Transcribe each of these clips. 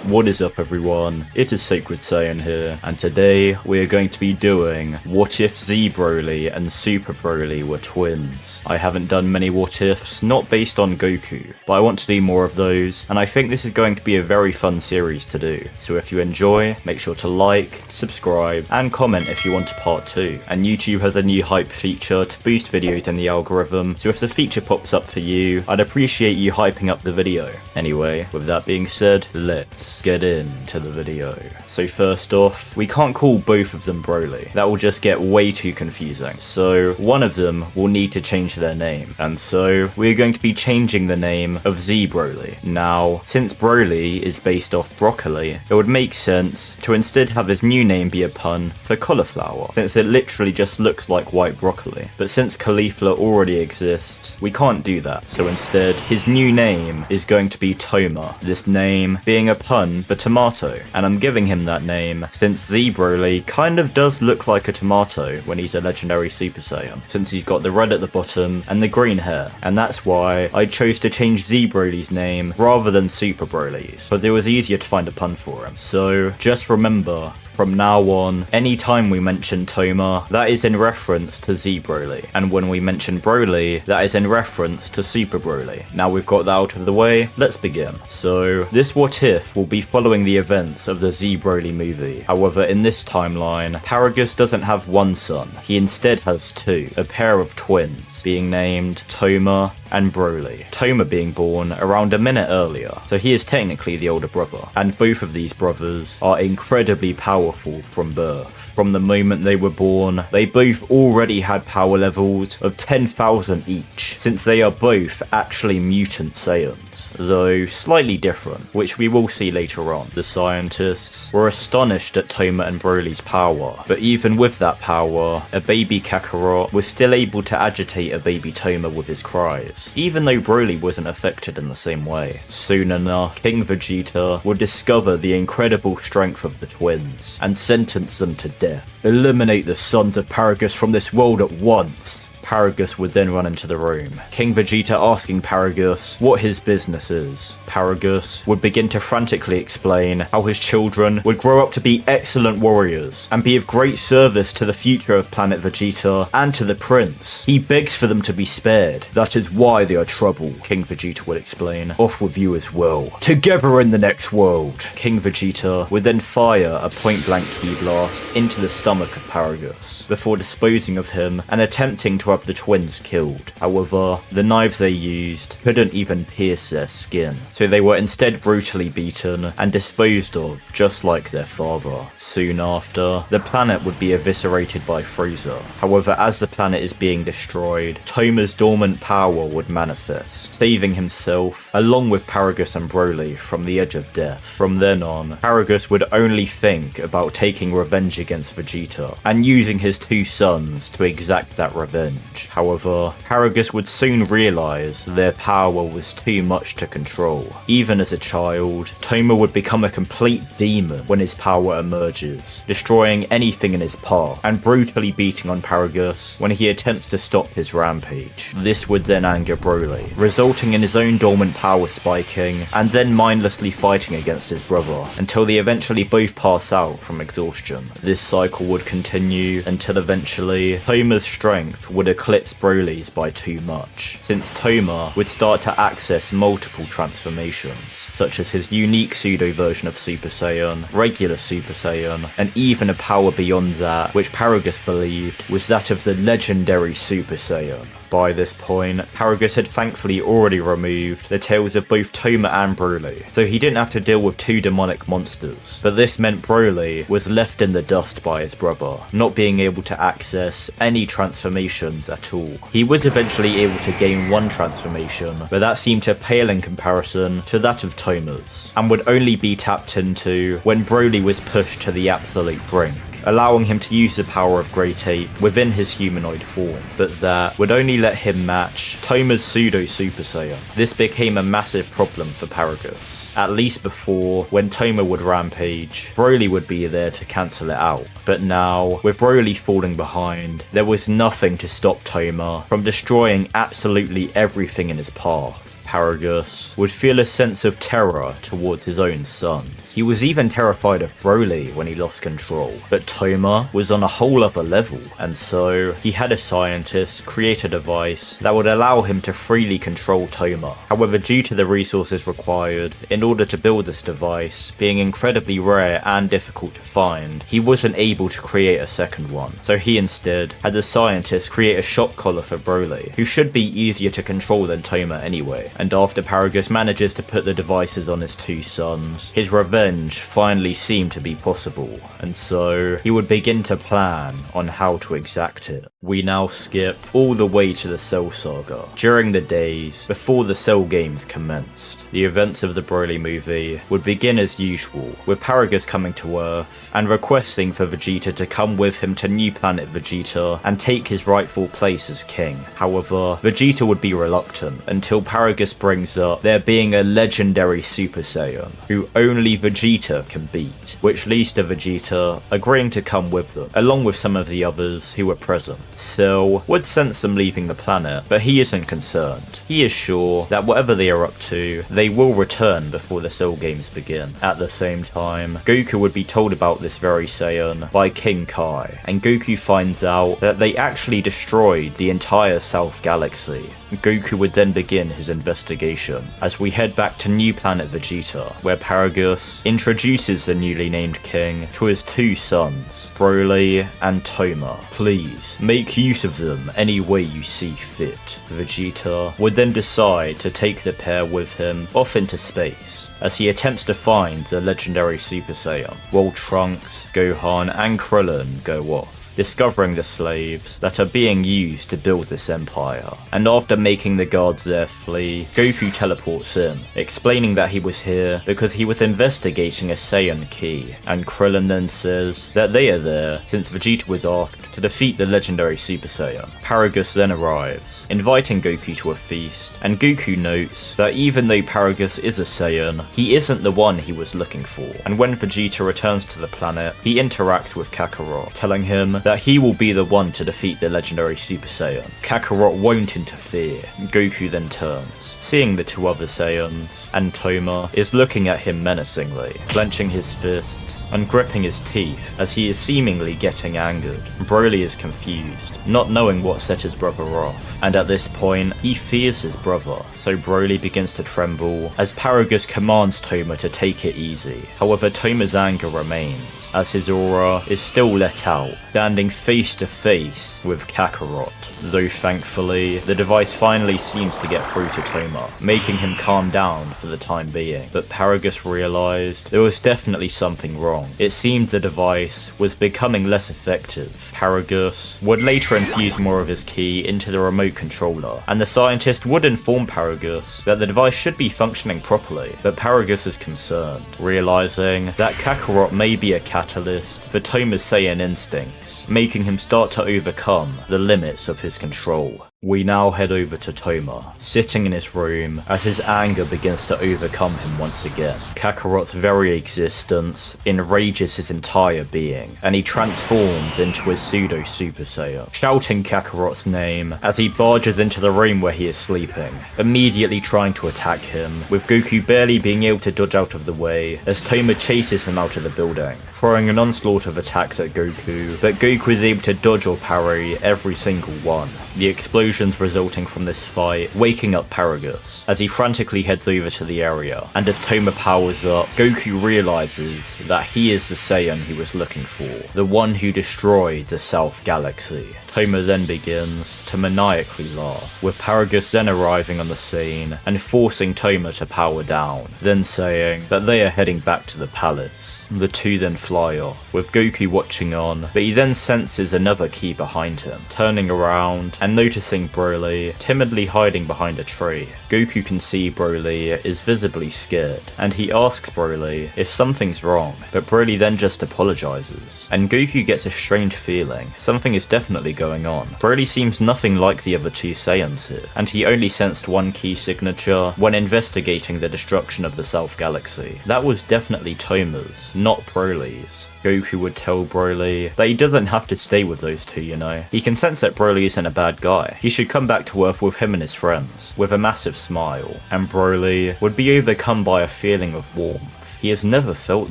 What is up everyone, it is Sacred Saiyan here, and today we are going to be doing What If Z Broly and Super Broly were twins. I haven't done many what ifs, not based on Goku, but I want to do more of those, and I think this is going to be a very fun series to do. So if you enjoy, make sure to like, subscribe, and comment if you want a part 2. And YouTube has a new hype feature to boost videos in the algorithm, so if the feature pops up for you, I'd appreciate you hyping up the video. Anyway, with that being said, let's get into the video. So first off, we can't call both of them Broly. That will just get way too confusing. So one of them will need to change their name. And so we're going to be changing the name of Z Broly. Now, since Broly is based off broccoli, it would make sense to instead have his new name be a pun for cauliflower, since it literally just looks like white broccoli. But since cauliflower already exists, we can't do that. So instead, his new name is going to be Toma. This name being a pun for tomato, and I'm giving him that name since Z Broly kind of does look like a tomato when he's a legendary Super Saiyan, since he's got the red at the bottom and the green hair, and that's why I chose to change Z Broly's name rather than Super Broly's, because it was easier to find a pun for him. So just remember, from now on, anytime we mention Toma, that is in reference to Z Broly, and when we mention Broly, that is in reference to Super Broly. Now we've got that out of the way, let's begin. So, this what if will be following the events of the Z Broly movie. However, in this timeline, Paragus doesn't have one son, he instead has two, a pair of twins, being named Toma and Broly. Toma being born around a minute earlier, so he is technically the older brother, and both of these brothers are incredibly powerful from birth. From the moment they were born, they both already had power levels of 10,000 each, since they are both actually mutant Saiyans, though slightly different, which we will see later on. The scientists were astonished at Toma and Broly's power, but even with that power, a baby Kakarot was still able to agitate a baby Toma with his cries, even though Broly wasn't affected in the same way. Soon enough, King Vegeta would discover the incredible strength of the twins, and sentence them to death. Eliminate the sons of Paragus from this world at once. Paragus would then run into the room, King Vegeta asking Paragus what his business is. Paragus would begin to frantically explain how his children would grow up to be excellent warriors and be of great service to the future of planet Vegeta and to the prince. He begs for them to be spared. That is why they are trouble, King Vegeta would explain. Off with you as well. Together in the next world. King Vegeta would then fire a point-blank ki blast into the stomach of Paragus, before disposing of him and attempting to have the twins killed. However, the knives they used couldn't even pierce their skin, so they were instead brutally beaten and disposed of just like their father. Soon after, the planet would be eviscerated by Frieza. However, as the planet is being destroyed, Toma's dormant power would manifest, saving himself along with Paragus and Broly from the edge of death. From then on, Paragus would only think about taking revenge against Vegeta and using his two sons to exact that revenge. However, Paragus would soon realise their power was too much to control. Even as a child, Toma would become a complete demon when his power emerges, destroying anything in his path and brutally beating on Paragus when he attempts to stop his rampage. This would then anger Broly, resulting in his own dormant power spiking and then mindlessly fighting against his brother until they eventually both pass out from exhaustion. This cycle would continue until eventually Toma's strength would eclipse Broly's by too much, since Toma would start to access multiple transformations, such as his unique pseudo version of Super Saiyan, regular Super Saiyan, and even a power beyond that, which Paragus believed was that of the legendary Super Saiyan. By this point, Paragus had thankfully already removed the tails of both Toma and Broly, so he didn't have to deal with two demonic monsters. But this meant Broly was left in the dust by his brother, not being able to access any transformations at all. He was eventually able to gain one transformation, but that seemed to pale in comparison to that of Toma's, and would only be tapped into when Broly was pushed to the absolute brink, allowing him to use the power of Great Ape within his humanoid form, but that would only let him match Toma's pseudo Super Saiyan. This became a massive problem for Paragus, at least before, when Toma would rampage, Broly would be there to cancel it out. But now, with Broly falling behind, there was nothing to stop Toma from destroying absolutely everything in his path. Paragus would feel a sense of terror towards his own sons. He was even terrified of Broly when he lost control, but Toma was on a whole other level, and so he had a scientist create a device that would allow him to freely control Toma. However, due to the resources required in order to build this device being incredibly rare and difficult to find, he wasn't able to create a second one, so he instead had the scientist create a shock collar for Broly, who should be easier to control than Toma anyway. And after Paragus manages to put the devices on his two sons, his revenge finally seemed to be possible, and so he would begin to plan on how to exact it. We now skip all the way to the Cell Saga. During the days before the Cell games commenced, the events of the Broly movie would begin as usual, with Paragus coming to Earth and requesting for Vegeta to come with him to New Planet Vegeta and take his rightful place as king. However, Vegeta would be reluctant until Paragus brings up there being a legendary Super Saiyan who only Vegeta can beat, which leads to Vegeta agreeing to come with them, along with some of the others who were present. Cell would sense them leaving the planet, but he isn't concerned. He is sure that whatever they are up to, they will return before the Cell games begin. At the same time, Goku would be told about this very Saiyan by King Kai, and Goku finds out that they actually destroyed the entire South Galaxy. Goku would then begin his investigation, as we head back to New Planet Vegeta, where Paragus introduces the newly named king to his two sons, Broly and Toma. Please, make use of them any way you see fit. Vegeta would then decide to take the pair with him off into space, as he attempts to find the legendary Super Saiyan, while Trunks, Gohan and Krillin go off, discovering the slaves that are being used to build this empire. And after making the guards there flee, Goku teleports in, explaining that he was here because he was investigating a Saiyan key, and Krillin then says that they are there since Vegeta was asked to defeat the legendary Super Saiyan. Paragus then arrives, inviting Goku to a feast, and Goku notes that even though Paragus is a Saiyan, he isn't the one he was looking for, and when Vegeta returns to the planet, he interacts with Kakarot, telling him that he will be the one to defeat the legendary Super Saiyan. Kakarot won't interfere. Goku then turns, seeing the two other Saiyans, and Toma is looking at him menacingly, clenching his fists and gripping his teeth as he is seemingly getting angered. Broly is confused, not knowing what set his brother off, and at this point, he fears his brother, so Broly begins to tremble as Paragus commands Toma to take it easy. However, Toma's anger remains, as his aura is still let out, standing face to face with Kakarot, though thankfully, the device finally seems to get through to Toma, making him calm down for the time being. But Paragus realized there was definitely something wrong. It seemed the device was becoming less effective. Paragus would later infuse more of his ki into the remote controller, and the scientist would inform Paragus that the device should be functioning properly, but Paragus is concerned, realizing that Kakarot may be a catalyst for Toma's Saiyan instincts, making him start to overcome the limits of his control. We now head over to Toma, sitting in his room as his anger begins to overcome him once again. Kakarot's very existence enrages his entire being, and he transforms into his pseudo Super Saiyan, shouting Kakarot's name as he barges into the room where he is sleeping, immediately trying to attack him, with Goku barely being able to dodge out of the way as Toma chases him out of the building, throwing an onslaught of attacks at Goku, but Goku is able to dodge or parry every single one. The explosions resulting from this fight waking up Paragus as he frantically heads over to the area, and as Toma powers up, Goku realizes that he is the Saiyan he was looking for, the one who destroyed the South Galaxy. Toma then begins to maniacally laugh, with Paragus then arriving on the scene and forcing Toma to power down, then saying that they are heading back to the palace. The two then fly off, with Goku watching on, but he then senses another key behind him, turning around and noticing Broly timidly hiding behind a tree. Goku can see Broly is visibly scared, and he asks Broly if something's wrong, but Broly then just apologizes, and Goku gets a strange feeling something is definitely going on. Broly seems nothing like the other two Saiyans here, and he only sensed one key signature when investigating the destruction of the South Galaxy. That was definitely Toma's, not Broly's. Goku would tell Broly that he doesn't have to stay with those two, you know. He can sense that Broly isn't a bad guy. He should come back to Earth with him and his friends, with a massive smile. And Broly would be overcome by a feeling of warmth. He has never felt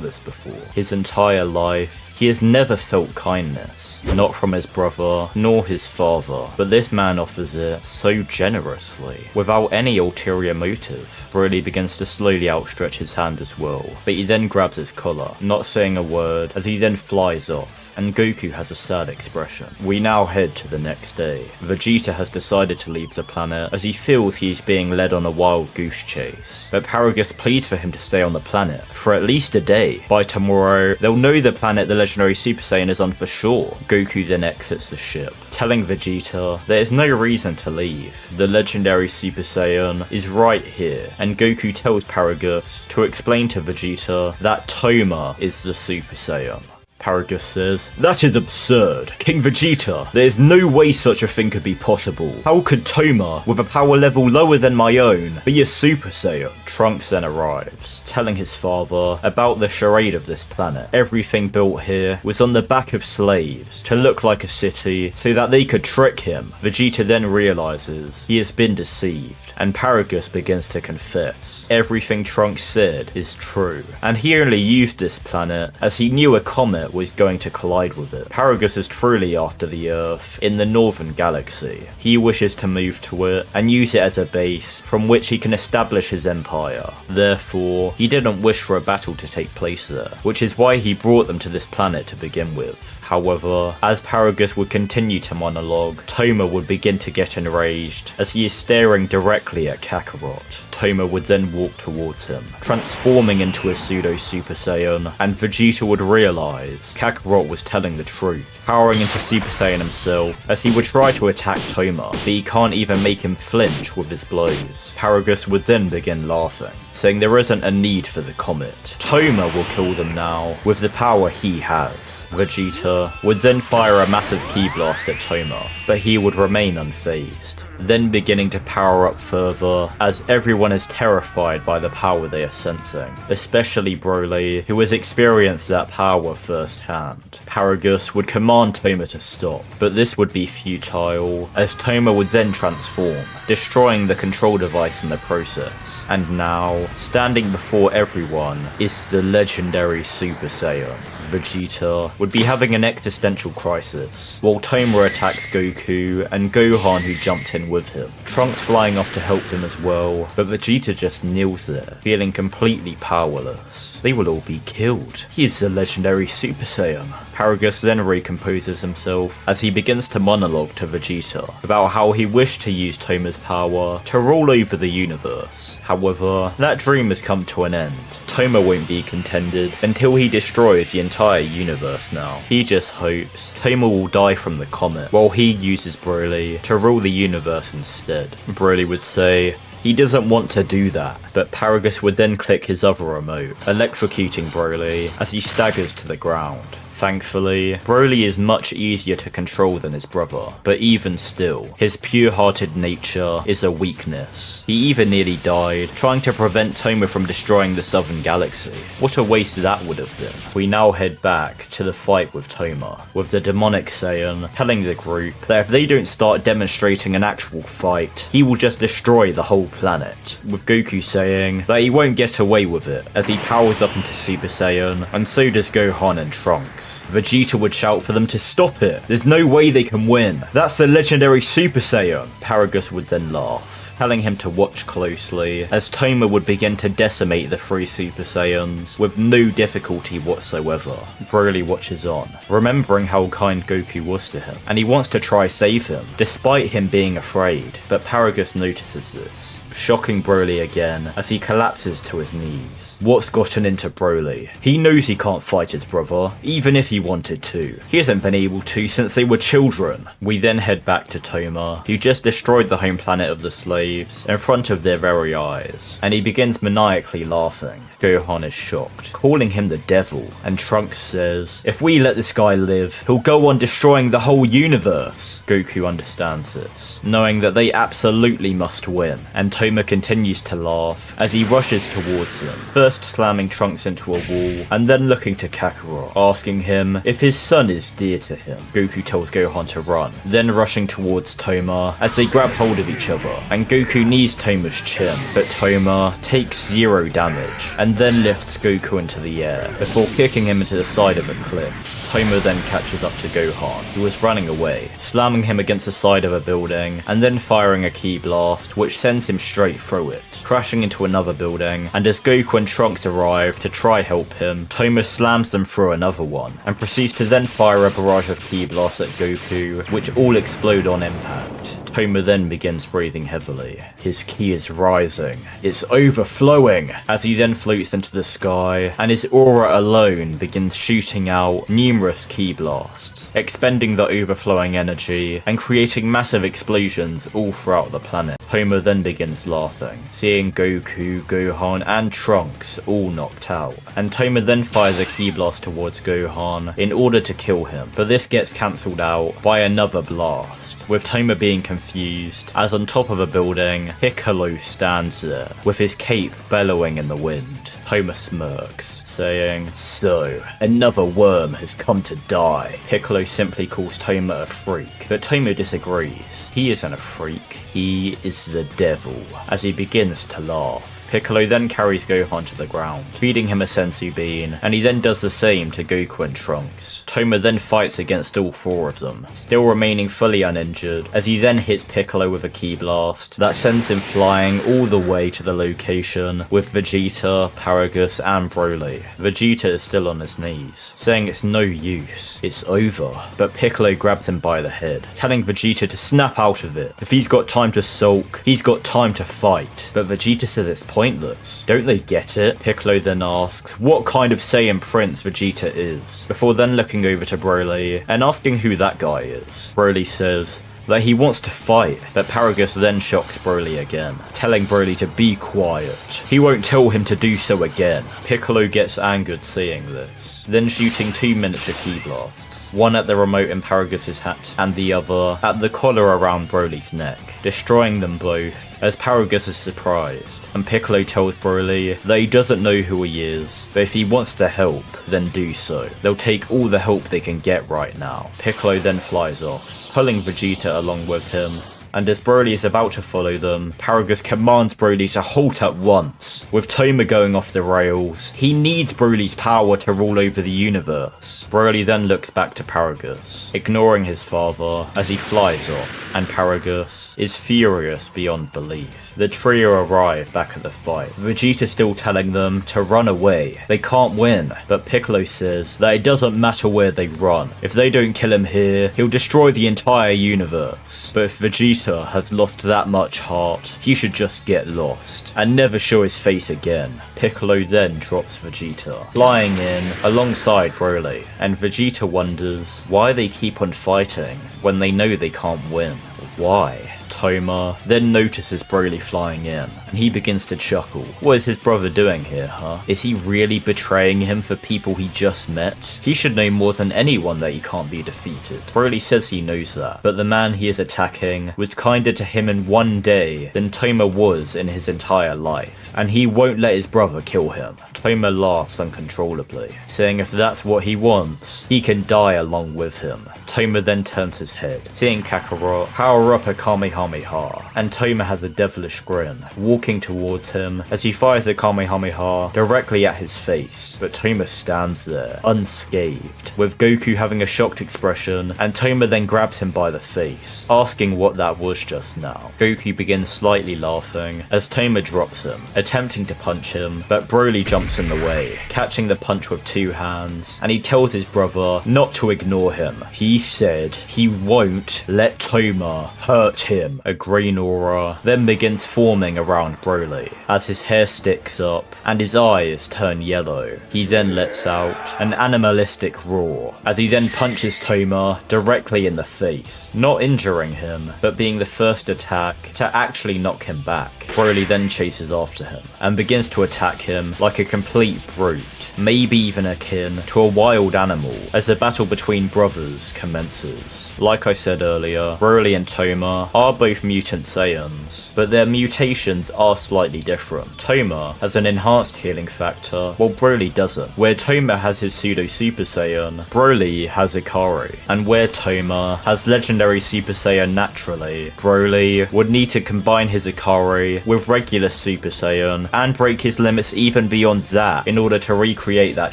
this before. His entire life, he has never felt kindness. Not from his brother, nor his father. But this man offers it so generously, without any ulterior motive. Broly begins to slowly outstretch his hand as well, but he then grabs his collar, not saying a word, as he then flies off. And Goku has a sad expression. We now head to the next day. Vegeta has decided to leave the planet as he feels he's being led on a wild goose chase. But Paragus pleads for him to stay on the planet for at least a day. By tomorrow, they'll know the planet the legendary Super Saiyan is on for sure. Goku then exits the ship, telling Vegeta there is no reason to leave. The legendary Super Saiyan is right here, and Goku tells Paragus to explain to Vegeta that Toma is the Super Saiyan. Paragus says, "That is absurd. King Vegeta, there is no way such a thing could be possible. How could Toma, with a power level lower than my own, be a Super Saiyan?" Trunks then arrives, telling his father about the charade of this planet. Everything built here was on the back of slaves, to look like a city, so that they could trick him. Vegeta then realizes he has been deceived, and Paragus begins to confess. Everything Trunks said is true, and he only used this planet as he knew a comet was going to collide with it. Paragus is truly after the Earth in the northern galaxy. He wishes to move to it and use it as a base from which he can establish his empire. Therefore, he didn't wish for a battle to take place there, which is why he brought them to this planet to begin with. However, as Paragus would continue to monologue, Toma would begin to get enraged as he is staring directly at Kakarot. Toma would then walk towards him, transforming into a pseudo Super Saiyan, and Vegeta would realize Kakarot was telling the truth, powering into Super Saiyan himself as he would try to attack Toma, but he can't even make him flinch with his blows. Paragus would then begin laughing, saying there isn't a need for the comet. Toma will kill them now with the power he has. Vegeta would then fire a massive ki blast at Toma, but he would remain unfazed, then beginning to power up further as everyone is terrified by the power they are sensing, especially Broly, who has experienced that power firsthand. Paragus would command Toma to stop, but this would be futile as Toma would then transform, destroying the control device in the process. And now, standing before everyone is the legendary Super Saiyan. Vegeta would be having an existential crisis, while Toma attacks Goku and Gohan, who jumped in with him. Trunks flying off to help them as well, but Vegeta just kneels there, feeling completely powerless. They will all be killed. He is the legendary Super Saiyan. Paragus then recomposes himself as he begins to monologue to Vegeta about how he wished to use Toma's power to rule over the universe. However, that dream has come to an end. Toma won't be contended until he destroys the entire universe now. He just hopes Toma will die from the comet, while he uses Broly to rule the universe instead. Broly would say he doesn't want to do that, but Paragus would then click his other remote, electrocuting Broly as he staggers to the ground. Thankfully, Broly is much easier to control than his brother, but even still, his pure-hearted nature is a weakness. He even nearly died trying to prevent Toma from destroying the Southern Galaxy. What a waste that would have been. We now head back to the fight with Toma, with the demonic Saiyan telling the group that if they don't start demonstrating an actual fight, he will just destroy the whole planet, with Goku saying that he won't get away with it as he powers up into Super Saiyan, and so does Gohan and Trunks. Vegeta would shout for them to stop it. There's no way they can win. That's the legendary Super Saiyan. Paragus would then laugh, telling him to watch closely as Toma would begin to decimate the three Super Saiyans with no difficulty whatsoever. Broly watches on, remembering how kind Goku was to him, and he wants to try save him, despite him being afraid, but Paragus notices this, shocking Broly again as he collapses to his knees. What's gotten into Broly? He knows he can't fight his brother, even if he wanted to. He hasn't been able to since they were children. We then head back to Toma, who just destroyed the home planet of the slaves in front of their very eyes, and he begins maniacally laughing Gohan is shocked, calling him the devil, and Trunks says, if we let this guy live, he'll go on destroying the whole universe. Goku understands this, knowing that they absolutely must win, and Toma continues to laugh as he rushes towards him, first slamming Trunks into a wall, and then looking to Kakarot, asking him if his son is dear to him. Goku tells Gohan to run, then rushing towards Toma as they grab hold of each other, and Goku knees Toma's chin, but Toma takes 0 damage, and then lifts Goku into the air, before kicking him into the side of a cliff. Toma then catches up to Gohan, who was running away, slamming him against the side of a building, and then firing a ki blast, which sends him straight through it, crashing into another building, and as Goku and Trunks arrive to try help him, Toma slams them through another one, and proceeds to then fire a barrage of ki blasts at Goku, which all explode on impact. Toma then begins breathing heavily. His ki is rising. It's overflowing as he then floats into the sky, and his aura alone begins shooting out numerous ki blasts, expending the overflowing energy and creating massive explosions all throughout the planet. Toma then begins laughing, seeing Goku, Gohan and Trunks all knocked out, and Toma then fires a ki blast towards Gohan in order to kill him, but this gets cancelled out by another blast, with Toma being confused as on top of a building, Piccolo stands there with his cape bellowing in the wind. Toma smirks, saying, so, another worm has come to die. Piccolo simply calls Toma a freak, but Toma disagrees. He isn't a freak, he is the devil, as he begins to laugh. Piccolo then carries Gohan to the ground, feeding him a senzu bean, and he then does the same to Goku and Trunks. Toma then fights against all 4 of them, still remaining fully uninjured, as he then hits Piccolo with a ki blast that sends him flying all the way to the location with Vegeta, Paragus and Broly. Vegeta is still on his knees, saying it's no use, it's over, but Piccolo grabs him by the head, telling Vegeta to snap out of it. If he's got time to sulk, he's got time to fight, but Vegeta says it's pointless. Don't they get it? Piccolo then asks what kind of Saiyan prince Vegeta is, before then looking over to Broly and asking who that guy is. Broly says that he wants to fight, but Paragus then shocks Broly again, telling Broly to be quiet. He won't tell him to do so again. Piccolo gets angered seeing this, then shooting 2 miniature ki blasts, one at the remote in Paragus's hat and the other at the collar around Broly's neck, destroying them both as Paragus is surprised, and Piccolo tells Broly that he doesn't know who he is, but if he wants to help, then do so. They'll take all the help they can get right now. Piccolo then flies off, pulling Vegeta along with him, and as Broly is about to follow them, Paragus commands Broly to halt at once. With Toma going off the rails, he needs Broly's power to rule over the universe. Broly then looks back to Paragus, ignoring his father as he flies off, and Paragus is furious beyond belief. The trio arrive back at the fight, Vegeta still telling them to run away. They can't win, but Piccolo says that it doesn't matter where they run. If they don't kill him here, he'll destroy the entire universe. But if Vegeta has lost that much heart, he should just get lost and never show his face again. Piccolo then drops Vegeta, flying in alongside Broly, and Vegeta wonders why they keep on fighting when they know they can't win. Why? Toma then notices Broly flying in, and he begins to chuckle. What is his brother doing here, huh? Is he really betraying him for people he just met? He should know more than anyone that he can't be defeated. Broly says he knows that, but the man he is attacking was kinder to him in one day than Toma was in his entire life, and he won't let his brother kill him. Toma laughs uncontrollably, saying if that's what he wants, he can die along with him. Toma then turns his head, seeing Kakarot power up a Kamehameha, and Toma has a devilish grin, walking towards him as he fires a Kamehameha directly at his face, but Toma stands there, unscathed, with Goku having a shocked expression, and Toma then grabs him by the face, asking what that was just now. Goku begins slightly laughing as Toma drops him, attempting to punch him, but Broly jumps in the way, catching the punch with 2 hands, and he tells his brother not to ignore him. He said he won't let Toma hurt him. him. A green aura then begins forming around Broly as his hair sticks up and his eyes turn yellow. He then lets out an animalistic roar as he then punches Toma directly in the face, not injuring him, but being the first attack to actually knock him back. Broly then chases after him and begins to attack him like a complete brute, maybe even akin to a wild animal, as the battle between brothers commences. Like I said earlier, Broly and Toma are both mutant Saiyans, but their mutations are slightly different. Toma has an enhanced healing factor, while Broly doesn't. Where Toma has his pseudo Super Saiyan, Broly has Ikari, and where Toma has legendary Super Saiyan naturally, Broly would need to combine his Ikari with regular Super Saiyan and break his limits even beyond that in order to recreate that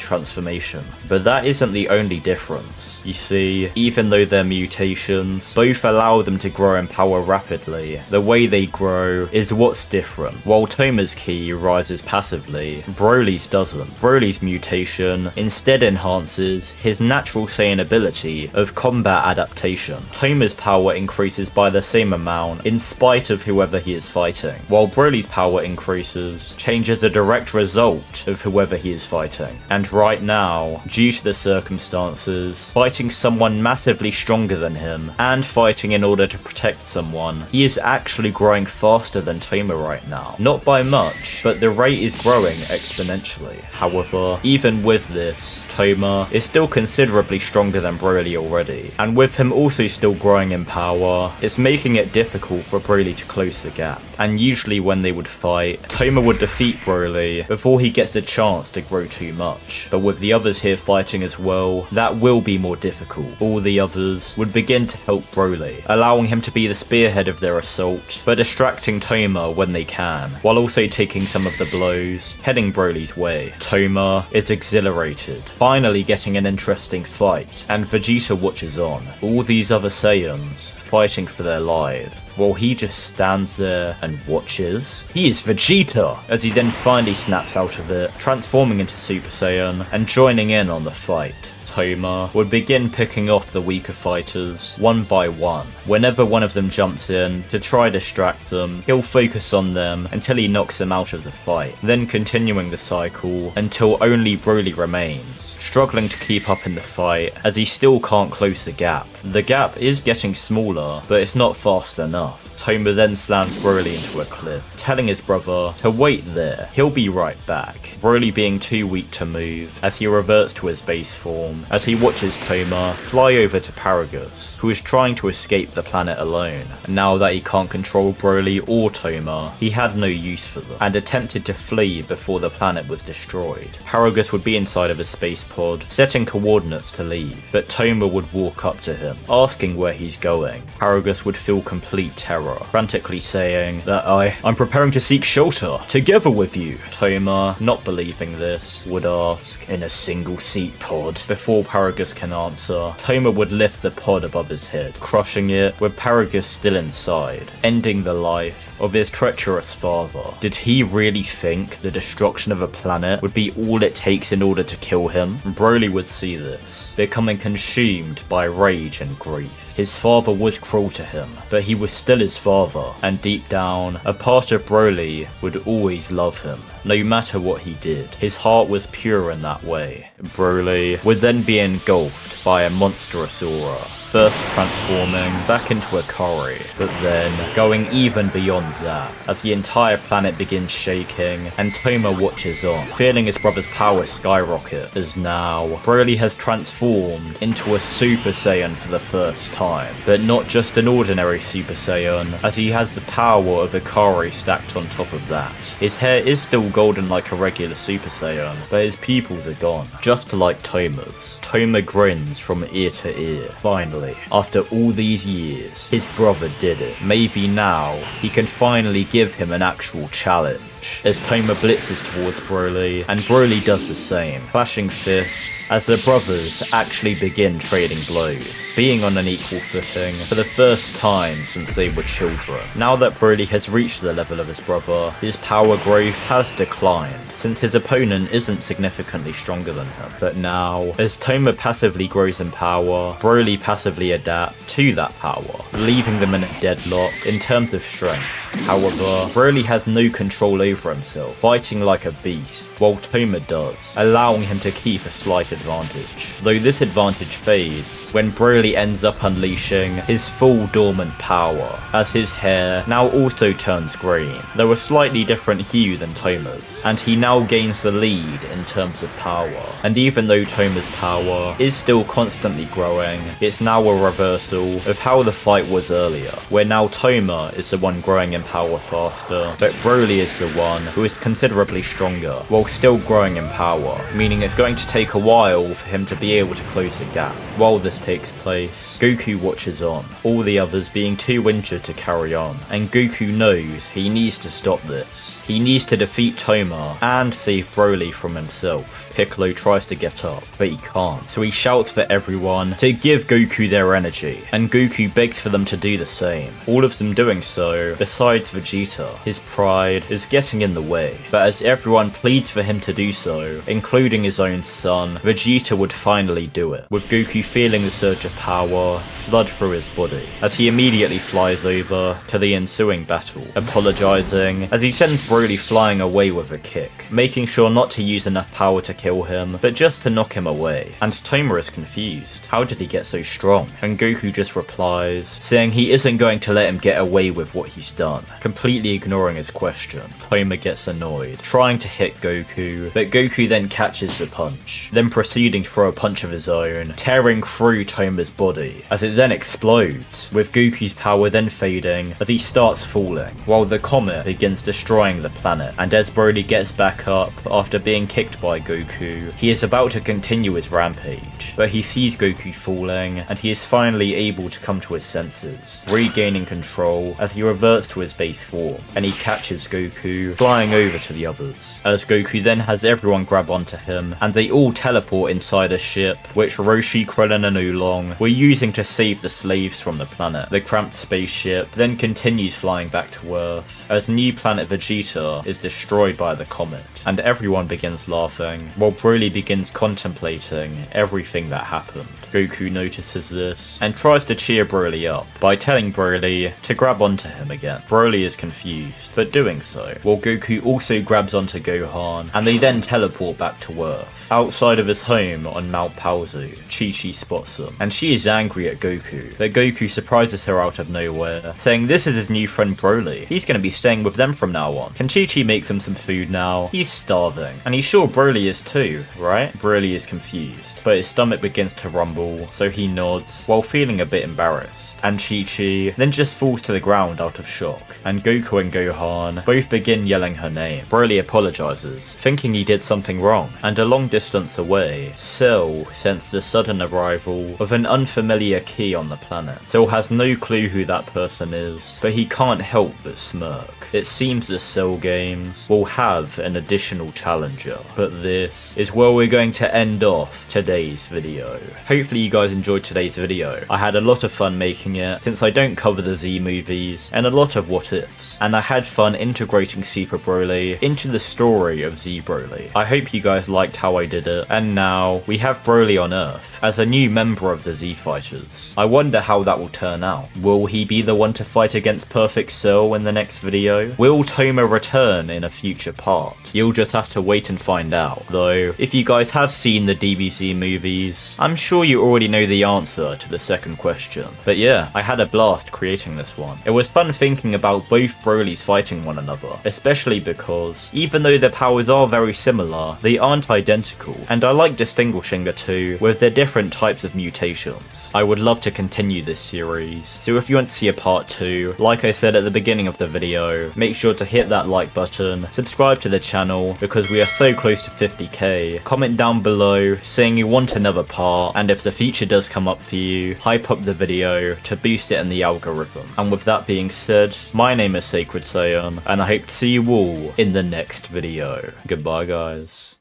transformation. But that isn't the only difference. You see, even though their mutations both allow them to grow in power rapidly, the way they grow is what's different. While Toma's ki rises passively, Broly's doesn't. Broly's mutation instead enhances his natural Saiyan ability of combat adaptation. Toma's power increases by the same amount in spite of whoever he is fighting, while Broly's power increases changes a direct result of whoever he is fighting. And right now, due to the circumstances, fighting someone massively stronger than him and fighting in order to protect someone, he is actually growing faster than Toma right now. Not by much, but the rate is growing exponentially. However, even with this, Toma is still considerably stronger than Broly already, and with him also still growing in power, it's making it difficult for Broly to close the gap. And usually when they would fight, Toma would defeat Broly before he gets a chance to grow too much. But with the others here fighting as well, that will be more difficult. All the others would begin to help Broly, allowing him to be the spearhead of their assault, but distracting Toma when they can, while also taking some of the blows, heading Broly's way. Toma is exhilarated, finally getting an interesting fight, and Vegeta watches on. All these other Saiyans fighting for their lives, while he just stands there and watches. He is Vegeta, as he then finally snaps out of it, transforming into Super Saiyan and joining in on the fight. Toma would begin picking off the weaker fighters one by one. Whenever one of them jumps in to try distract them, he'll focus on them until he knocks them out of the fight, then continuing the cycle until only Broly remains, struggling to keep up in the fight as he still can't close the gap. The gap is getting smaller, but it's not fast enough. Toma then slams Broly into a cliff, telling his brother to wait there, he'll be right back. Broly being too weak to move as he reverts to his base form, as he watches Toma fly over to Paragus, who is trying to escape the planet alone. Now that he can't control Broly or Toma, he had no use for them, and attempted to flee before the planet was destroyed. Paragus would be inside of a space pod, setting coordinates to leave, but Toma would walk up to him, asking where he's going. Paragus would feel complete terror, frantically saying that I'm preparing to seek shelter, together with you. Toma, not believing this, would ask, in a single seat pod? Before Paragus can answer, Toma would lift the pod above his head, crushing it with Paragus still inside, ending the life of his treacherous father. Did he really think the destruction of a planet would be all it takes in order to kill him? Broly would see this, becoming consumed by rage and grief. His father was cruel to him, but he was still his father, and deep down, a part of Broly would always love him, no matter what he did. His heart was pure in that way. Broly would then be engulfed by a monstrous aura, first transforming back into a Ikari, but then going even beyond that, as the entire planet begins shaking, and Toma watches on, feeling his brother's power skyrocket, as now Broly has transformed into a Super Saiyan for the first time, but not just an ordinary Super Saiyan, as he has the power of Ikari stacked on top of that. His hair is still golden like a regular Super Saiyan, but his pupils are gone, just like Toma's. Toma grins from ear to ear. Finally, after all these years, his brother did it. Maybe now, he can finally give him an actual challenge. As Toma blitzes towards Broly, and Broly does the same, clashing fists as the brothers actually begin trading blows, being on an equal footing for the first time since they were children. Now that Broly has reached the level of his brother, his power growth has declined, since his opponent isn't significantly stronger than him. But now, as Toma passively grows in power, Broly passively adapt to that power, leaving them in a deadlock in terms of strength. However, Broly has no control over himself, fighting like a beast, while Toma does, allowing him to keep a slight advantage. Though this advantage fades when Broly ends up unleashing his full dormant power, as his hair now also turns green, though a slightly different hue than Toma's, and he now gains the lead in terms of power. And even though Toma's power is still constantly growing, it's now a reversal of how the fight was earlier, where now Toma is the one growing in power faster, but Broly is the one who is considerably stronger, while still growing in power, meaning it's going to take a while for him to be able to close the gap. While this takes place, Goku watches on, all the others being too injured to carry on, and Goku knows he needs to stop this. He needs to defeat Toma and save Broly from himself. Piccolo tries to get up, but he can't, so he shouts for everyone to give Goku their energy, and Goku begs for them to do the same, all of them doing so besides Vegeta. His pride is getting in the way, but as everyone pleads for him to do so, including his own son, Vegeta would finally do it, with Goku feeling the surge of power flood through his body, as he immediately flies over to the ensuing battle, apologizing as he sends Broly flying away with a kick, making sure not to use enough power to kill him, but just to knock him away. And Toma is confused. How did he get so strong? And Goku just replies, saying he isn't going to let him get away with what he's done, completely ignoring his question. Toma gets annoyed, trying to hit Goku, but Goku then catches the punch, then proceeding to throw a punch of his own, tearing through Toma's body, as it then explodes, with Goku's power then fading as he starts falling, while the comet begins destroying the planet. And as Broly gets back up after being kicked by Goku, he is about to continue his rampage, but he sees Goku falling, and he is finally able to come to his senses, regaining control as he reverts to his base form, and he catches Goku, flying over to the others, as Goku then has everyone grab onto him, and they all teleport inside a ship, which Roshi, Krillin and Oolong were using to save the slaves from the planet. The cramped spaceship then continues flying back to Earth, as new planet Vegeta is destroyed by the comet, and everyone begins laughing, while Broly begins contemplating everything that happened. Goku notices this, and tries to cheer Broly up by telling Broly to grab onto him again. Broly is confused, but doing so, while Goku also grabs onto Gohan, and they then teleport back to Earth. Outside of his home on Mount Paozu, Chi-Chi spots them, and she is angry at Goku, but Goku surprises her out of nowhere, saying this is his new friend Broly. He's going to be staying with them from now on. Can Chi-Chi make them some food now? He's starving. And he's sure Broly is too, right? Broly is confused, but his stomach begins to rumble, so he nods, while feeling a bit embarrassed. And Chi-Chi then just falls to the ground out of shock, and Goku and Gohan both begin yelling her name. Broly apologizes, thinking he did something wrong, and a long distance away, Cell sensed the sudden arrival of an unfamiliar key on the planet. Cell has no clue who that person is, but he can't help but smirk. It seems the Cell games will have an additional challenger, but this is where we're going to end off today's video. Hopefully you guys enjoyed today's video. I had a lot of fun making it, since I don't cover the Z movies, and a lot of what ifs, and I had fun integrating Super Broly into the story of Z Broly. I hope you guys liked how I did it, and now we have Broly on Earth as a new member of the Z Fighters. I wonder how that will turn out. Will he be the one to fight against Perfect Cell in the next video? Will Toma return in a future part? You'll just have to wait and find out. Though, if you guys have seen the DBZ movies, I'm sure you already know the answer to the second question. But yeah, I had a blast creating this one. It was fun thinking about both Brolys fighting one another, especially because, even though their powers are very similar, they aren't identical, and I like distinguishing the two with their different types of mutations. I would love to continue this series, so if you want to see a part 2, like I said at the beginning of the video, make sure to hit that like button, subscribe to the channel because we are so close to 50k, comment down below saying you want another part, and if the feature does come up for you, hype up the video to boost it in the algorithm. And with that being said, my name is FighterZ, and I hope to see you all in the next video. Goodbye guys.